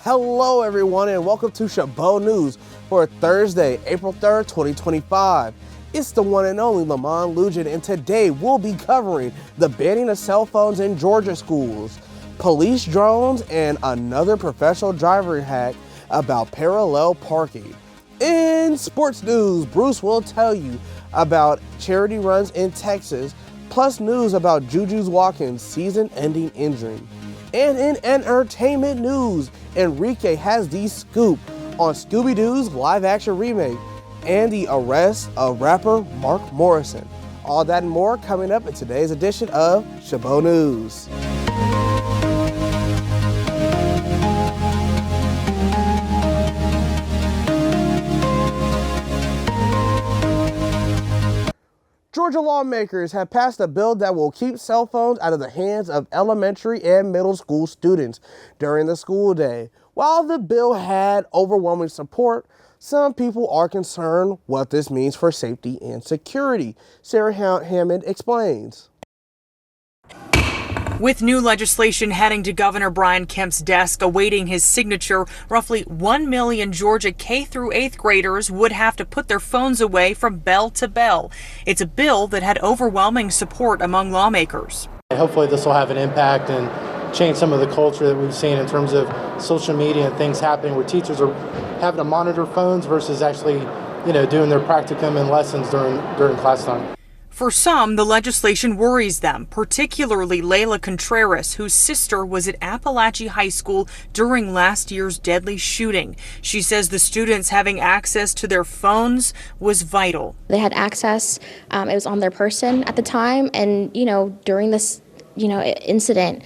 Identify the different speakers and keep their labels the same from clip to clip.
Speaker 1: Hello everyone and welcome to Chabot News for Thursday, April 3rd, 2025. It's the one and only Lamont Lugin, and today we'll be covering the banning of cell phones in Georgia schools, police drones, and another professional driver hack about parallel parking. In sports news, Bruce will tell you about charity runs in Texas, plus news about Juju Watkins' season-ending injury. And in entertainment news, Enrique has the scoop on Scooby-Doo's live-action remake and the arrest of rapper Mark Morrison. All that and more coming up in today's edition of Chabot News. Georgia lawmakers have passed a bill that will keep cell phones out of the hands of elementary and middle school students during the school day. While the bill had overwhelming support, some people are concerned what this means for safety and security. Sarah Hammond explains.
Speaker 2: With new legislation heading to Governor Brian Kemp's desk awaiting his signature, roughly 1 million Georgia K through 8th graders would have to put their phones away from bell to bell. It's a bill that had overwhelming support among lawmakers.
Speaker 3: Hopefully this will have an impact and change some of the culture that we've seen in terms of social media and things happening where teachers are having to monitor phones versus actually, doing their practicum and lessons during class time.
Speaker 2: For some, the legislation worries them, particularly Layla Contreras, whose sister was at Appalachia High School during last year's deadly shooting. She says the students having access to their phones was vital.
Speaker 4: They had access, it was on their person at the time, and, during this, incident,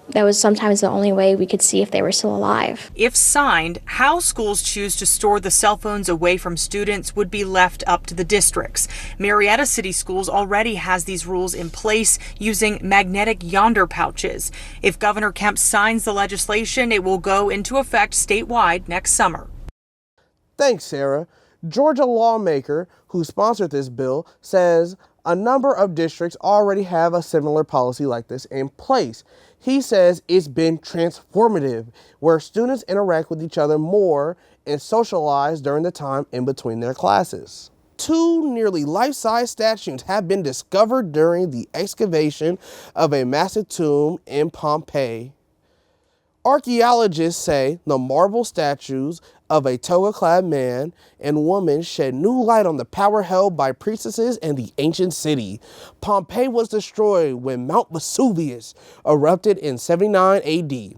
Speaker 4: that was sometimes the only way we could see if they were still alive.
Speaker 2: If signed, how schools choose to store the cell phones away from students would be left up to the districts. Marietta City Schools already has these rules in place using magnetic yonder pouches. If Governor Kemp signs the legislation, it will go into effect statewide next summer.
Speaker 1: Thanks, Sarah. Georgia lawmaker who sponsored this bill says a number of districts already have a similar policy like this in place. He says it's been transformative, where students interact with each other more and socialize during the time in between their classes. Two nearly life-size statues have been discovered during the excavation of a massive tomb in Pompeii. Archaeologists say the marble statues of a toga-clad man and woman shed new light on the power held by priestesses in the ancient city. Pompeii was destroyed when Mount Vesuvius erupted in 79 AD.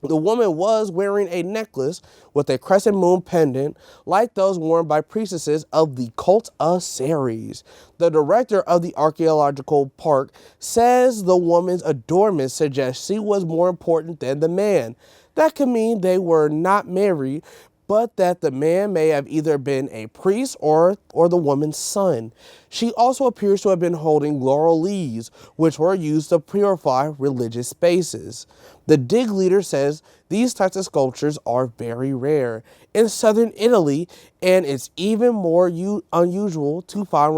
Speaker 1: The woman was wearing a necklace with a crescent moon pendant like those worn by priestesses of the cult of Ceres. The director of the archaeological park says the woman's adornment suggests she was more important than the man. That could mean they were not married, but that the man may have either been a priest or the woman's son. She also appears to have been holding laurel leaves, which were used to purify religious spaces. The dig leader says these types of sculptures are very rare in southern Italy, and it's even more unusual to find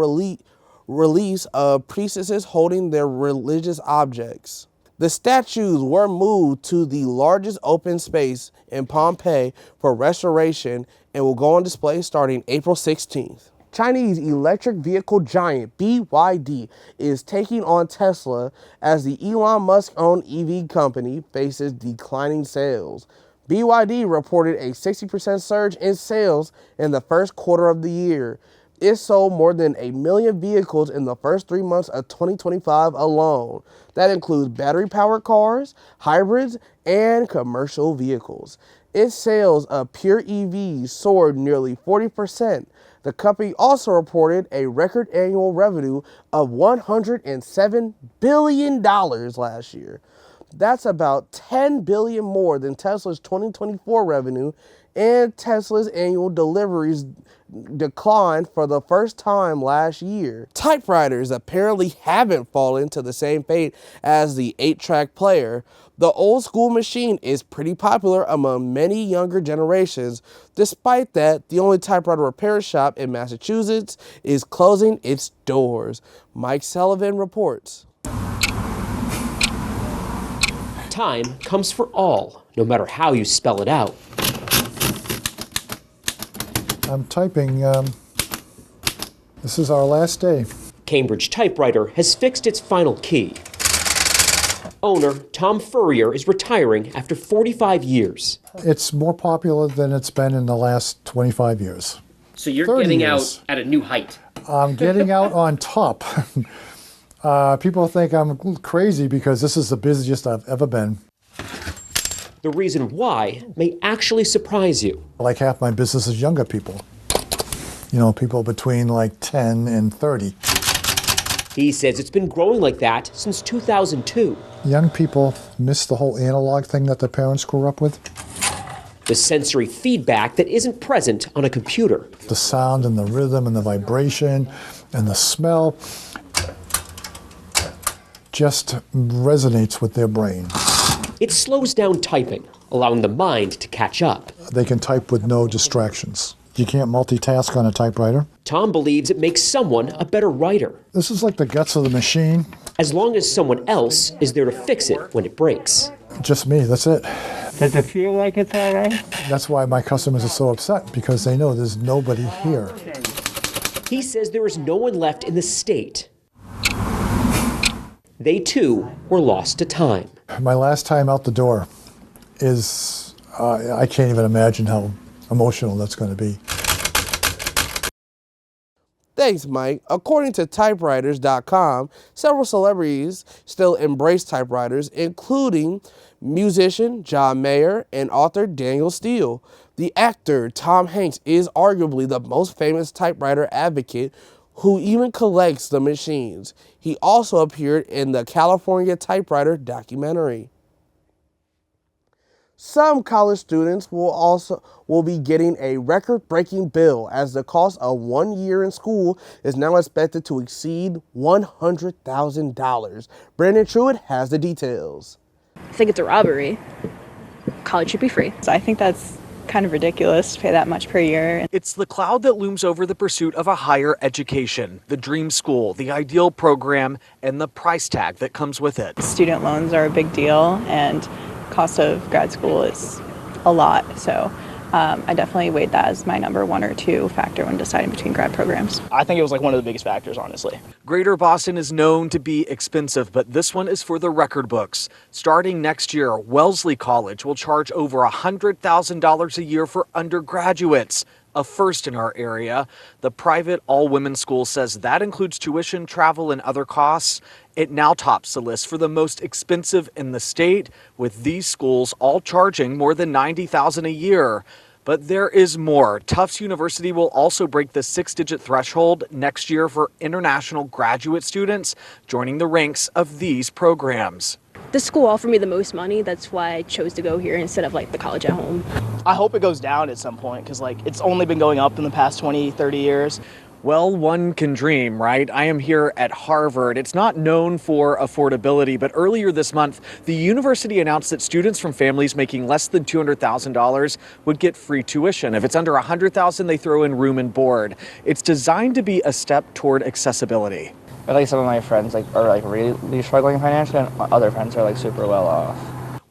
Speaker 1: reliefs of priestesses holding their religious objects. The statues were moved to the largest open space in Pompeii for restoration and will go on display starting April 16th. Chinese electric vehicle giant BYD is taking on Tesla as the Elon Musk-owned EV company faces declining sales. BYD reported a 60% surge in sales in the first quarter of the year. It sold more than 1 million vehicles in the first 3 months of 2025 alone. That includes battery-powered cars, hybrids, and commercial vehicles. Its sales of pure EVs soared nearly 40%. The company also reported a record annual revenue of $107 billion last year. That's about $10 billion more than Tesla's 2024 revenue, and Tesla's annual deliveries declined for the first time last year. Typewriters apparently haven't fallen to the same fate as the 8-track player. The old school machine is pretty popular among many younger generations. Despite that, the only typewriter repair shop in Massachusetts is closing its doors. Mike Sullivan reports.
Speaker 5: Time comes for all, no matter how you spell it out.
Speaker 6: I'm typing. This is our last day.
Speaker 5: Cambridge Typewriter has fixed its final key. Owner Tom Furrier is retiring after 45 years.
Speaker 6: It's more popular than it's been in the last 25 years.
Speaker 5: So you're
Speaker 6: 30
Speaker 5: getting
Speaker 6: years.
Speaker 5: out at a new height.
Speaker 6: I'm getting out on top. People think I'm crazy because this is the busiest I've ever been.
Speaker 5: The reason why may actually surprise you.
Speaker 6: Like half my business is younger people. You know, people between like 10 and 30.
Speaker 5: He says it's been growing like that since 2002.
Speaker 6: Young people miss the whole analog thing that their parents grew up with.
Speaker 5: The sensory feedback that isn't present on a computer.
Speaker 6: The sound and the rhythm and the vibration and the smell just resonates with their brain.
Speaker 5: It slows down typing, allowing the mind to catch up.
Speaker 6: They can type with no distractions. You can't multitask on a typewriter.
Speaker 5: Tom believes it makes someone a better writer.
Speaker 6: This is like the guts of the machine.
Speaker 5: As long as someone else is there to fix it when it breaks.
Speaker 6: Just me, that's it.
Speaker 7: Does it feel like it's all right?
Speaker 6: That's why my customers are so upset, because they know there's nobody here.
Speaker 5: He says there is no one left in the state. They too were lost to time.
Speaker 6: My last time out the door is, I can't even imagine how emotional that's going to be.
Speaker 1: Thanks, Mike. According to typewriters.com, several celebrities still embrace typewriters, including musician John Mayer and author Daniel Steele. The actor Tom Hanks is arguably the most famous typewriter advocate who even collects the machines. He also appeared in the California Typewriter documentary. Some college students will be getting a record-breaking bill as the cost of 1 year in school is now expected to exceed $100,000. Brandon Truitt has the details.
Speaker 8: I think it's a robbery. College should be free.
Speaker 9: So I think that's kind of ridiculous to pay that much per year.
Speaker 10: It's the cloud that looms over the pursuit of a higher education, the dream school, the ideal program, and the price tag that comes with it.
Speaker 9: Student loans are a big deal, and cost of grad school is a lot. So I definitely weighed that as my number one or two factor when deciding between grad programs.
Speaker 11: I think it was like one of the biggest factors, honestly.
Speaker 10: Greater Boston is known to be expensive, but this one is for the record books. Starting next year, Wellesley College will charge over $100,000 a year for undergraduates, a first in our area. The private all-women's school says that includes tuition, travel, and other costs. It now tops the list for the most expensive in the state, with these schools all charging more than $90,000 a year. But there is more. Tufts University will also break the 6-digit threshold next year for international graduate students joining the ranks of these programs.
Speaker 8: The school offered me the most money. That's why I chose to go here instead of like the college at home.
Speaker 11: I hope it goes down at some point because like it's only been going up in the past 20, 30 years.
Speaker 10: Well, one can dream, right? I am here at Harvard. It's not known for affordability, but earlier this month, the university announced that students from families making less than $200,000 would get free tuition. If it's under $100,000, they throw in room and board. It's designed to be a step toward accessibility.
Speaker 12: I think some of my friends are really struggling financially, and other friends are super well off.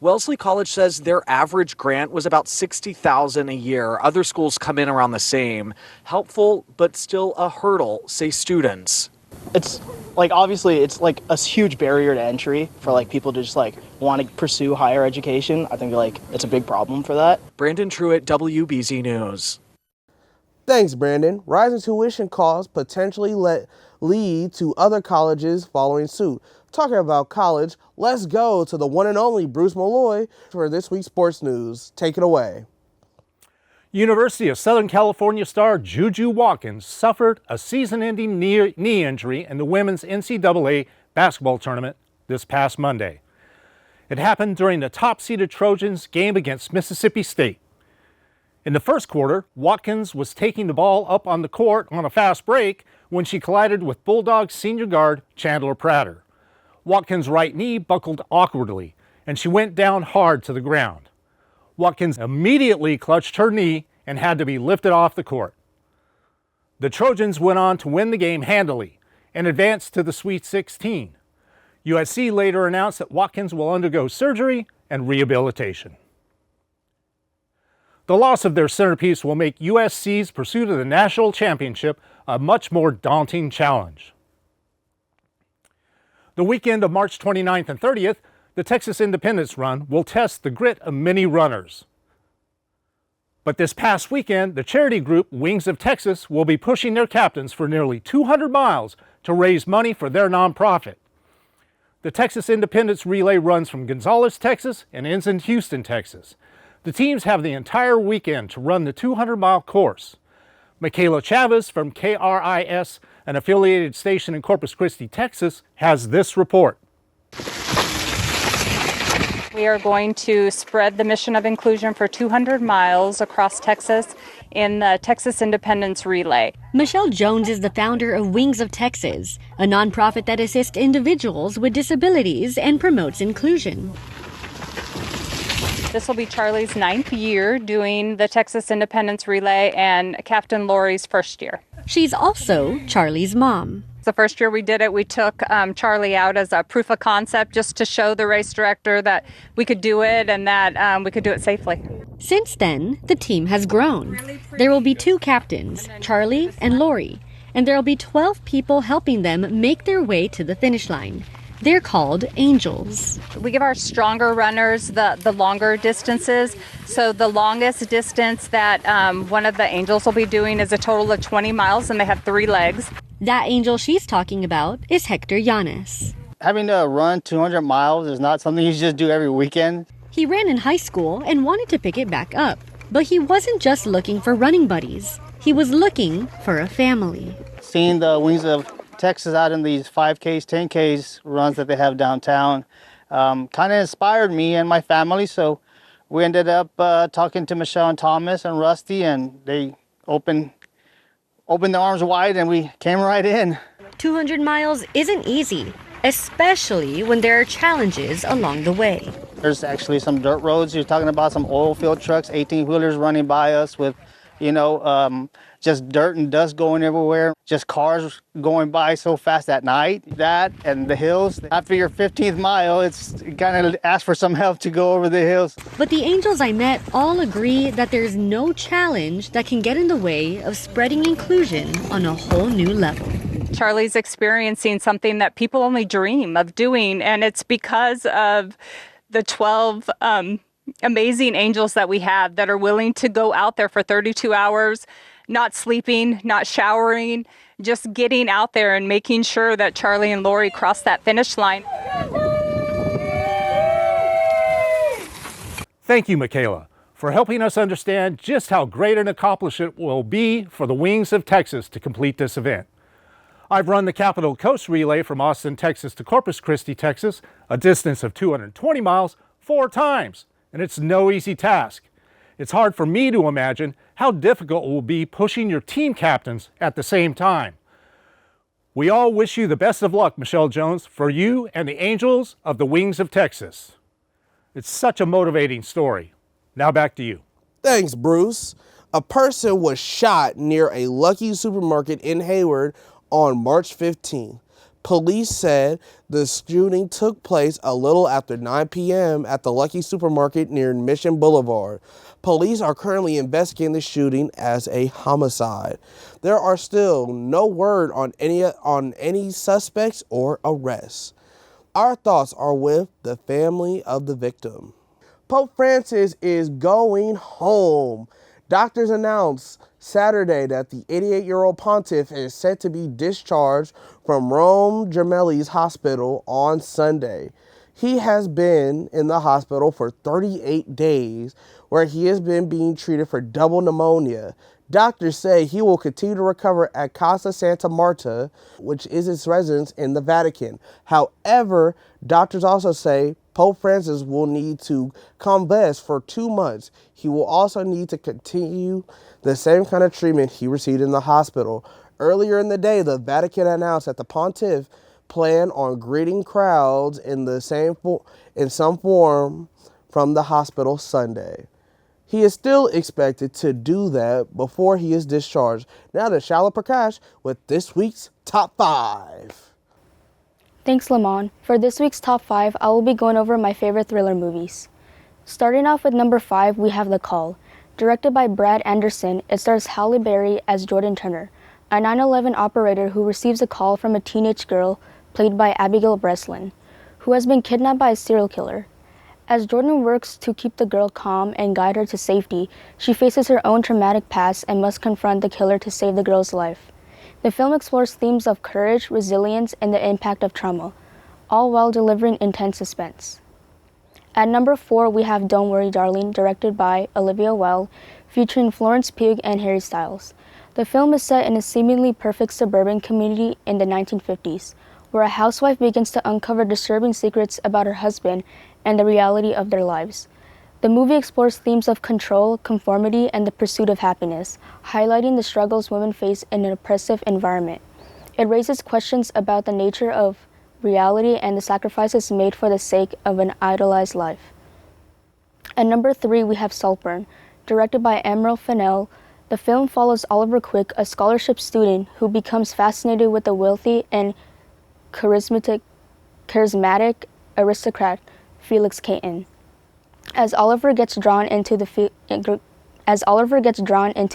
Speaker 10: Wellesley College says their average grant was about $60,000 a year. Other schools come in around the same. Helpful, but still a hurdle, say students.
Speaker 11: It's obviously it's a huge barrier to entry for people to just want to pursue higher education. I think it's a big problem for that.
Speaker 10: Brandon Truitt, WBZ News.
Speaker 1: Thanks, Brandon. Rising tuition costs potentially lead to other colleges following suit. Talking about college, let's go to the one and only Bruce Malloy for this week's sports news. Take it away.
Speaker 13: University of Southern California star Juju Watkins suffered a season-ending knee injury in the women's NCAA basketball tournament this past Monday. It happened during the top-seeded Trojans game against Mississippi State. In the first quarter, Watkins was taking the ball up on the court on a fast break when she collided with Bulldogs senior guard Chandler Prater. Watkins' right knee buckled awkwardly, and she went down hard to the ground. Watkins immediately clutched her knee and had to be lifted off the court. The Trojans went on to win the game handily and advanced to the Sweet 16. USC later announced that Watkins will undergo surgery and rehabilitation. The loss of their centerpiece will make USC's pursuit of the national championship a much more daunting challenge. The weekend of March 29th and 30th, the Texas Independence Run will test the grit of many runners. But this past weekend, the charity group Wings of Texas will be pushing their captains for nearly 200 miles to raise money for their nonprofit. The Texas Independence Relay runs from Gonzales, Texas, and ends in Houston, Texas. The teams have the entire weekend to run the 200-mile course. Michaela Chavez from KRIS, an affiliated station in Corpus Christi, Texas, has this report.
Speaker 9: We are going to spread the mission of inclusion for 200 miles across Texas in the Texas Independence Relay.
Speaker 14: Michelle Jones is the founder of Wings of Texas, a nonprofit that assists individuals with disabilities and promotes inclusion.
Speaker 9: This will be Charlie's 9th year doing the Texas Independence Relay and Captain Lori's first year.
Speaker 14: She's also Charlie's mom.
Speaker 9: The first year we did it, we took Charlie out as a proof of concept just to show the race director that we could do it and that we could do it safely.
Speaker 14: Since then, the team has grown. There will be 2 captains, Charlie and Lori, and there will be 12 people helping them make their way to the finish line. They're called angels.
Speaker 9: We give our stronger runners the longer distances. So the longest distance that one of the angels will be doing is a total of 20 miles, and they have 3 legs.
Speaker 14: That angel she's talking about is Hector Yanes.
Speaker 15: Having to run 200 miles is not something you just do every weekend.
Speaker 14: He ran in high school and wanted to pick it back up. But he wasn't just looking for running buddies. He was looking for a family.
Speaker 15: Seeing the Wings of Texas out in these 5Ks, 10Ks runs that they have downtown kind of inspired me and my family. So we ended up talking to Michelle and Thomas and Rusty, and they opened their arms wide and we came right in.
Speaker 14: 200 miles isn't easy, especially when there are challenges along the way.
Speaker 15: There's actually some dirt roads. You're talking about some oil field trucks, 18-wheelers running by us with, just dirt and dust going everywhere. Just cars going by so fast at night. That and the hills. After your 15th mile, it's kind of ask for some help to go over the hills.
Speaker 14: But the angels I met all agree that there's no challenge that can get in the way of spreading inclusion on a whole new level.
Speaker 9: Charlie's experiencing something that people only dream of doing, and it's because of the 12 amazing angels that we have that are willing to go out there for 32 hours, not sleeping, not showering, just getting out there and making sure that Charlie and Lori cross that finish line.
Speaker 13: Thank you, Michaela, for helping us understand just how great an accomplishment it will be for the Wings of Texas to complete this event. I've run the Capitol Coast Relay from Austin, Texas to Corpus Christi, Texas, a distance of 220 miles, 4 times, and it's no easy task. It's hard for me to imagine how difficult it will be pushing your team captains at the same time. We all wish you the best of luck, Michelle Jones, for you and the Angels of the Wings of Texas. It's such a motivating story. Now back to you.
Speaker 1: Thanks, Bruce. A person was shot near a Lucky supermarket in Hayward on March 15th. Police said the shooting took place a little after 9 p.m. at the Lucky supermarket near Mission Boulevard. Police are currently investigating the shooting as a homicide. There are still no word on any suspects or arrests. Our thoughts are with the family of the victim. Pope Francis is going home. Doctors announced Saturday that the 88-year-old pontiff is set to be discharged from Rome Gemelli's hospital on Sunday. He has been in the hospital for 38 days where he has been being treated for double pneumonia. Doctors say he will continue to recover at Casa Santa Marta, which is his residence in the Vatican. However, doctors also say Pope Francis will need to convalesce for 2 months. He will also need to continue the same kind of treatment he received in the hospital. Earlier in the day, the Vatican announced that the pontiff planned on greeting crowds in some form from the hospital Sunday. He is still expected to do that before he is discharged. Now to Shala Prakash with this week's Top 5.
Speaker 16: Thanks, Lamont. For this week's Top 5, I will be going over my favorite thriller movies. Starting off with number 5, we have The Call. Directed by Brad Anderson, it stars Halle Berry as Jordan Turner, a 9/11 operator who receives a call from a teenage girl, played by Abigail Breslin, who has been kidnapped by a serial killer. As Jordan works to keep the girl calm and guide her to safety, she faces her own traumatic past and must confront the killer to save the girl's life. The film explores themes of courage, resilience, and the impact of trauma, all while delivering intense suspense. At number 4, we have Don't Worry Darling, directed by Olivia Wilde, featuring Florence Pugh and Harry Styles. The film is set in a seemingly perfect suburban community in the 1950s, where a housewife begins to uncover disturbing secrets about her husband and the reality of their lives. The movie explores themes of control, conformity, and the pursuit of happiness, highlighting the struggles women face in an oppressive environment. It raises questions about the nature of reality and the sacrifices made for the sake of an idolized life. At number 3, we have Saltburn, directed by Emerald Fennell. The film follows Oliver Quick, a scholarship student who becomes fascinated with the wealthy and charismatic aristocrat Felix Caton. As Oliver gets drawn into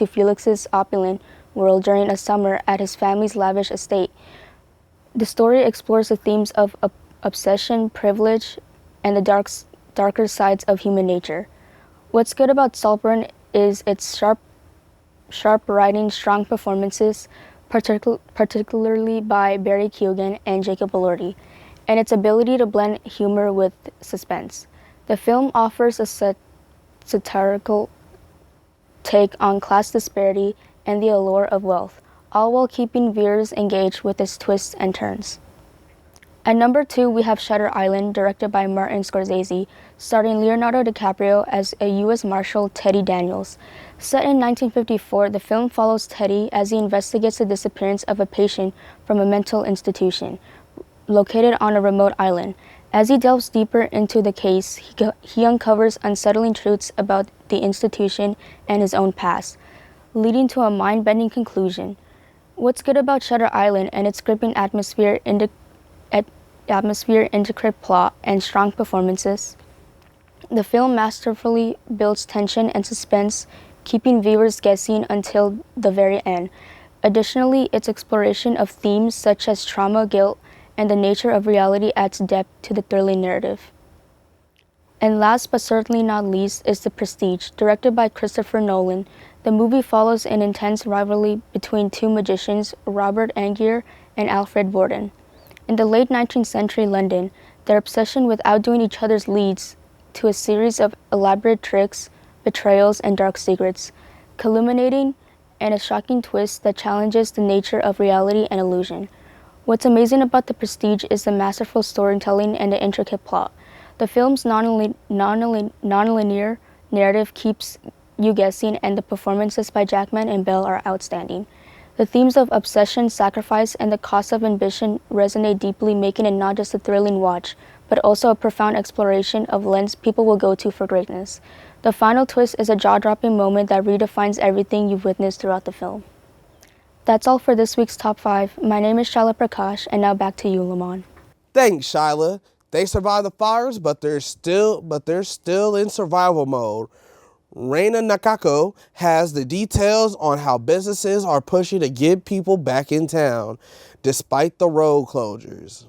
Speaker 16: Felix's opulent world during a summer at his family's lavish estate, the story explores the themes of obsession, privilege, and the darker sides of human nature. What's good about Saltburn is its sharp writing, strong performances, particularly by Barry Keoghan and Jacob Elordi, and its ability to blend humor with suspense. The film offers a satirical take on class disparity and the allure of wealth, all while keeping viewers engaged with its twists and turns. At number 2, we have Shutter Island, directed by Martin Scorsese, starring Leonardo DiCaprio as a U.S. Marshal, Teddy Daniels. Set in 1954, the film follows Teddy as he investigates the disappearance of a patient from a mental institution located on a remote island. As he delves deeper into the case, he uncovers unsettling truths about the institution and his own past, leading to a mind-bending conclusion. What's good about Shutter Island and its gripping atmosphere, intricate plot, and strong performances? The film masterfully builds tension and suspense, keeping viewers guessing until the very end. Additionally, its exploration of themes such as trauma, guilt, and the nature of reality adds depth to the thrilling narrative. And last but certainly not least is The Prestige, directed by Christopher Nolan. The movie follows an intense rivalry between two magicians, Robert Angier and Alfred Borden. In the late 19th century London, their obsession with outdoing each other leads to a series of elaborate tricks, betrayals, and dark secrets, culminating in a shocking twist that challenges the nature of reality and illusion. What's amazing about The Prestige is the masterful storytelling and the intricate plot. The film's non-linear narrative keeps you guessing, and the performances by Jackman and Bell are outstanding. The themes of obsession, sacrifice, and the cost of ambition resonate deeply, making it not just a thrilling watch, but also a profound exploration of lengths people will go to for greatness. The final twist is a jaw-dropping moment that redefines everything you've witnessed throughout the film. That's all for this week's Top 5. My name is Shyla Prakash, and now back to you, Lamont.
Speaker 1: Thanks, Shyla. They survived the fires, but they're still in survival mode. Reina Nakako has the details on how businesses are pushing to get people back in town, despite the road closures.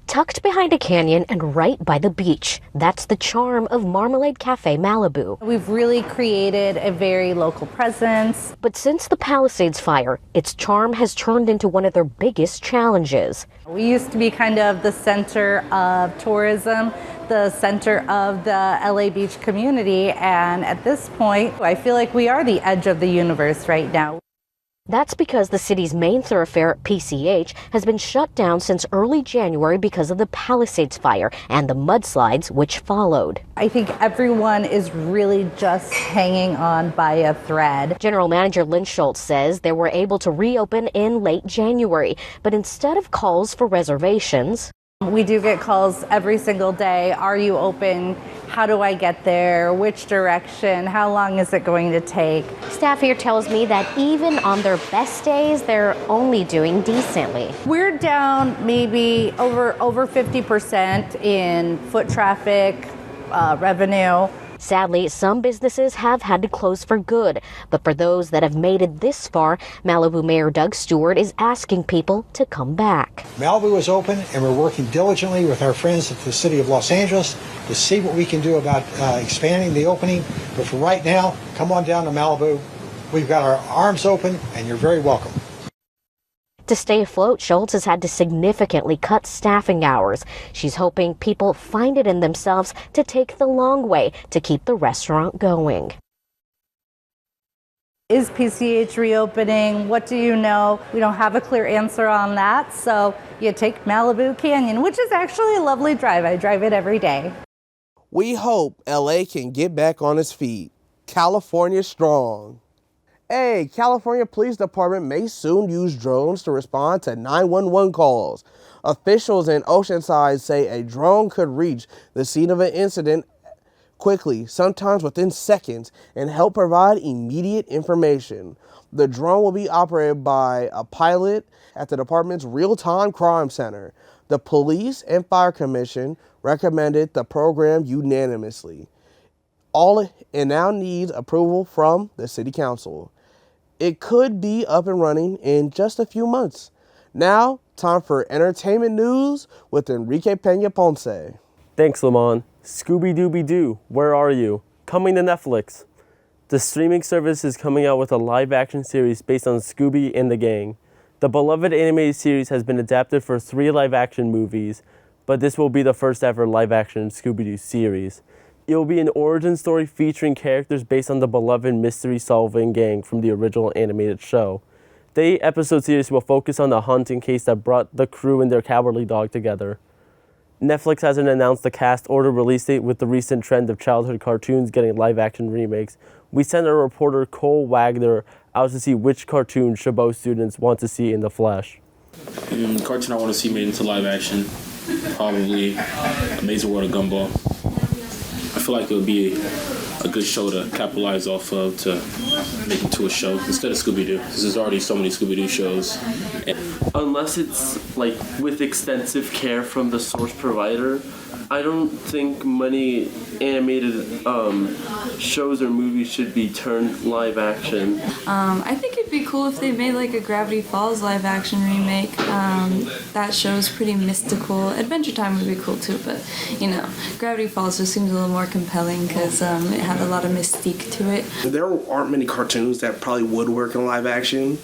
Speaker 17: Tucked behind a canyon and right by the beach, that's the charm of Marmalade Cafe Malibu.
Speaker 18: We've really created a very local presence.
Speaker 17: But since the Palisades fire, its charm has turned into one of their biggest challenges.
Speaker 18: We used to be kind of the center of tourism, the center of the LA Beach community, and at this point, I feel like we are the edge of the universe right now.
Speaker 17: That's because the city's main thoroughfare, PCH, has been shut down since early January because of the Palisades fire and the mudslides which followed.
Speaker 18: I think everyone is really just hanging on by a thread.
Speaker 17: General Manager Lynn Schultz says they were able to reopen in late January, but instead of calls for reservations,
Speaker 18: we do get calls every single day. Are you open? How do I get there? Which direction? How long is it going to take?
Speaker 17: Staff here tells me that even on their best days, they're only doing decently.
Speaker 18: We're down maybe over 50% in foot traffic, revenue.
Speaker 17: Sadly, some businesses have had to close for good, but for those that have made it this far, Malibu Mayor Doug Stewart is asking people to come back.
Speaker 19: Malibu is open, and we're working diligently with our friends at the City of Los Angeles to see what we can do about expanding the opening. But for right now, come on down to Malibu. We've got our arms open, and you're very welcome.
Speaker 17: To stay afloat, Schultz has had to significantly cut staffing hours. She's hoping people find it in themselves to take the long way to keep the restaurant going.
Speaker 18: Is PCH reopening? What do you know? We don't have a clear answer on that. So you take Malibu Canyon, which is actually a lovely drive. I drive it every day.
Speaker 1: We hope LA can get back on its feet. California strong. Hey, California Police Department may soon use drones to respond to 911 calls. Officials in Oceanside say a drone could reach the scene of an incident quickly, sometimes within seconds, and help provide immediate information. The drone will be operated by a pilot at the department's real-time crime center. The Police and Fire Commission recommended the program unanimously. It now needs approval from the City Council. It could be up and running in just a few months. Now, time for entertainment news with Enrique Peña Ponce.
Speaker 20: Thanks, Lamont. Scooby-Doo, where are you? Coming to Netflix. The streaming service is coming out with a live-action series based on Scooby and the Gang. The beloved animated series has been adapted for 3 live-action movies, but this will be the first ever live-action Scooby-Doo series. It will be an origin story featuring characters based on the beloved mystery-solving gang from the original animated show. The 8-episode series will focus on the haunting case that brought the crew and their cowardly dog together. Netflix hasn't announced the cast or the release date with the recent trend of childhood cartoons getting live-action remakes. We sent our reporter Cole Wagner out to see which cartoon Chabot students want to see in the flesh.
Speaker 21: Cartoon I want to see made into live action, probably Amazing World of Gumball. I feel like it would be a good show to capitalize off of to make it to a show instead of Scooby-Doo, because there's already so many Scooby-Doo shows.
Speaker 20: Unless it's like with extensive care from the source provider, I don't think many animated shows or movies should be turned live action.
Speaker 22: I think it'd be cool if they made like a Gravity Falls live action remake. That show's pretty mystical. Adventure Time would be cool too, but Gravity Falls just seems a little more compelling because it had a lot of mystique to it.
Speaker 1: There aren't many cartoons that probably would work in live action.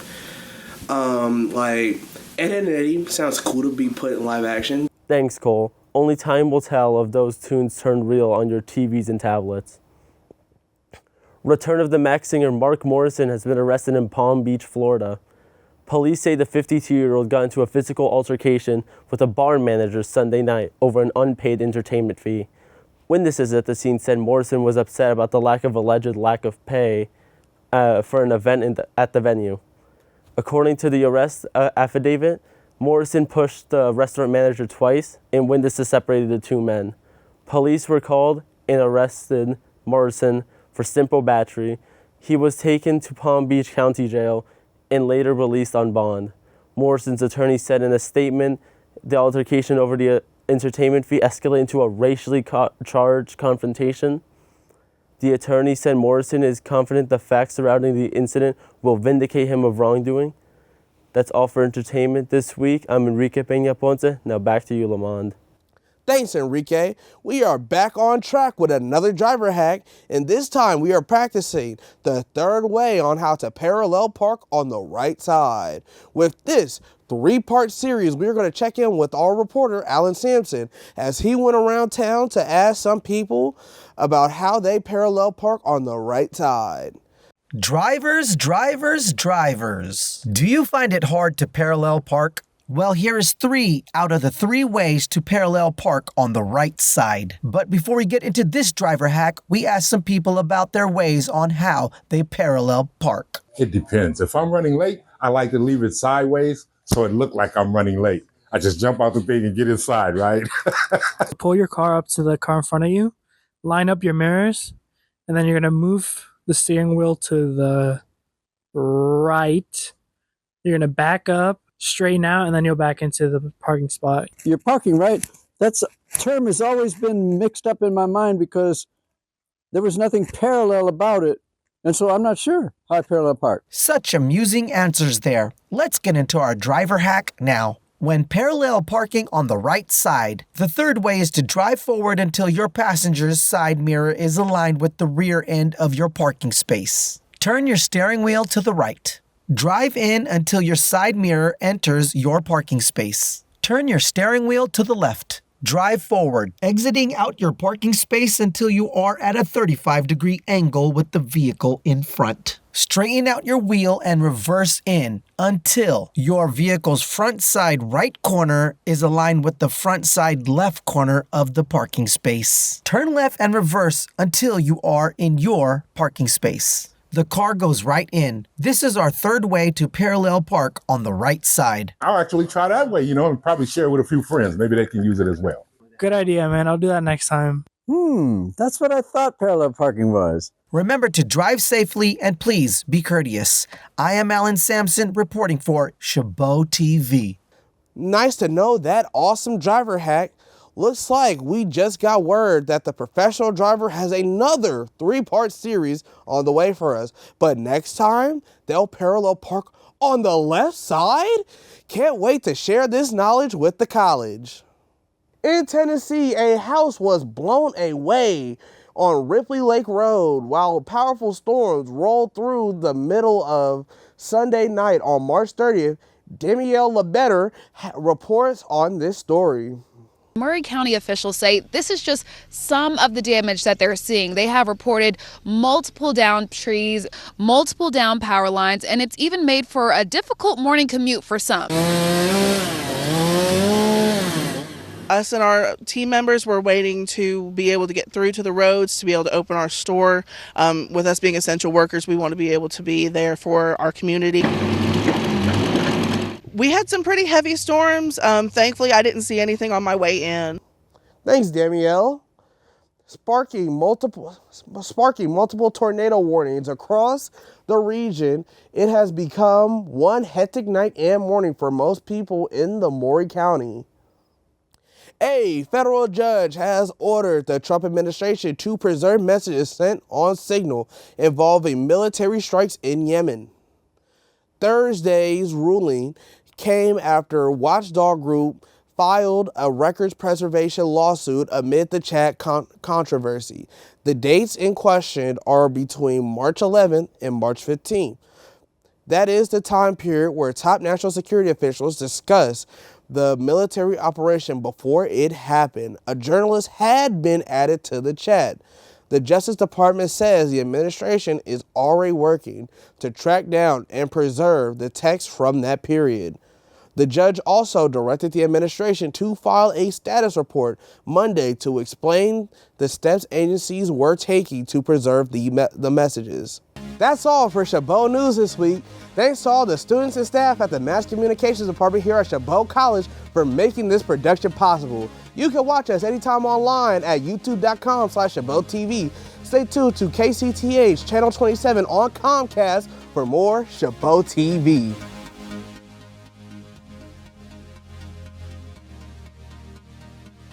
Speaker 1: Like Ed, Edd n Eddy sounds cool to be put in live action.
Speaker 20: Thanks, Cole. Only time will tell if those tunes turn real on your TVs and tablets. Return of the Mac singer Mark Morrison has been arrested in Palm Beach, Florida. Police say the 52-year-old got into a physical altercation with a bar manager Sunday night over an unpaid entertainment fee. Witnesses at the scene said Morrison was upset about the alleged lack of pay for an event at the venue. According to the arrest affidavit, Morrison pushed the restaurant manager twice, and witnesses separated the two men. Police were called and arrested Morrison for simple battery. He was taken to Palm Beach County Jail and later released on bond. Morrison's attorney said in a statement the altercation over the entertainment fee escalated into a racially charged confrontation. The attorney said Morrison is confident the facts surrounding the incident will vindicate him of wrongdoing. That's all for entertainment this week. I'm Enrique Peña Ponce. Now back to you, Lamond.
Speaker 1: Thanks, Enrique. We are back on track with another driver hack, and this time we are practicing the third way on how to parallel park on the right side. With this 3-part series, we're going to check in with our reporter, Alan Sampson, as he went around town to ask some people about how they parallel park on the right side.
Speaker 23: Drivers. Do you find it hard to parallel park? Well, here is 3 out of the 3 ways to parallel park on the right side. But before we get into this driver hack, we asked some people about their ways on how they parallel park.
Speaker 24: It depends. If I'm running late, I like to leave it sideways so it looks like I'm running late. I just jump out the thing and get inside, right?
Speaker 25: Pull your car up to the car in front of you, line up your mirrors, and then you're going to move the steering wheel to the right. You're going to back up, straighten out, and then you'll back into the parking spot.
Speaker 26: You're parking right. That term has always been mixed up in my mind because
Speaker 2: there was nothing parallel about it, and so I'm not sure how I parallel park.
Speaker 23: Such amusing answers there. Let's get into our driver hack now. When parallel parking on the right side, the third way is to drive forward until your passenger's side mirror is aligned with the rear end of your parking space. Turn your steering wheel to the right. Drive in until your side mirror enters your parking space. Turn your steering wheel to the left. Drive forward, exiting out your parking space until you are at a 35-degree angle with the vehicle in front. Straighten out your wheel and reverse in until your vehicle's front side right corner is aligned with the front side left corner of the parking space. Turn left and reverse until you are in your parking space. The car goes right in. This is our third way to parallel park on the right side.
Speaker 24: I'll actually try that way, and probably share it with a few friends. Maybe they can use it as well.
Speaker 25: Good idea, man. I'll do that next time.
Speaker 2: That's what I thought parallel parking was.
Speaker 23: Remember to drive safely and please be courteous. I am Alan Sampson reporting for Chabot TV.
Speaker 1: Nice to know that awesome driver hack. Looks like we just got word that the professional driver has another 3-part series on the way for us. But next time, they'll parallel park on the left side? Can't wait to share this knowledge with the college. In Tennessee, a house was blown away on Ripley Lake Road while powerful storms rolled through the middle of Sunday night on March 30th. Danielle LeBetter reports on this story.
Speaker 3: Murray County officials say this is just some of the damage that they're seeing. They have reported multiple downed trees, multiple downed power lines, and it's even made for a difficult morning commute for some.
Speaker 4: Us and our team members were waiting to be able to get through to the roads, to be able to open our store. With us being essential workers, we want to be able to be there for our community. We had some pretty heavy storms. Thankfully, I didn't see anything on my way in.
Speaker 1: Thanks, Danielle. Sparking multiple tornado warnings across the region, it has become one hectic night and morning for most people in the Maury County. A federal judge has ordered the Trump administration to preserve messages sent on Signal involving military strikes in Yemen. Thursday's ruling came after watchdog group filed a records preservation lawsuit amid the chat controversy. The dates in question are between March 11th and March 15th. That is the time period where top national security officials discussed the military operation before it happened. A journalist had been added to the chat. The Justice Department says the administration is already working to track down and preserve the text from that period. The judge also directed the administration to file a status report Monday to explain the steps agencies were taking to preserve the messages. That's all for Chabot News this week. Thanks to all the students and staff at the Mass Communications Department here at Chabot College for making this production possible. You can watch us anytime online at youtube.com/ChabotTV. Stay tuned to KCTH Channel 27 on Comcast for more Chabot TV.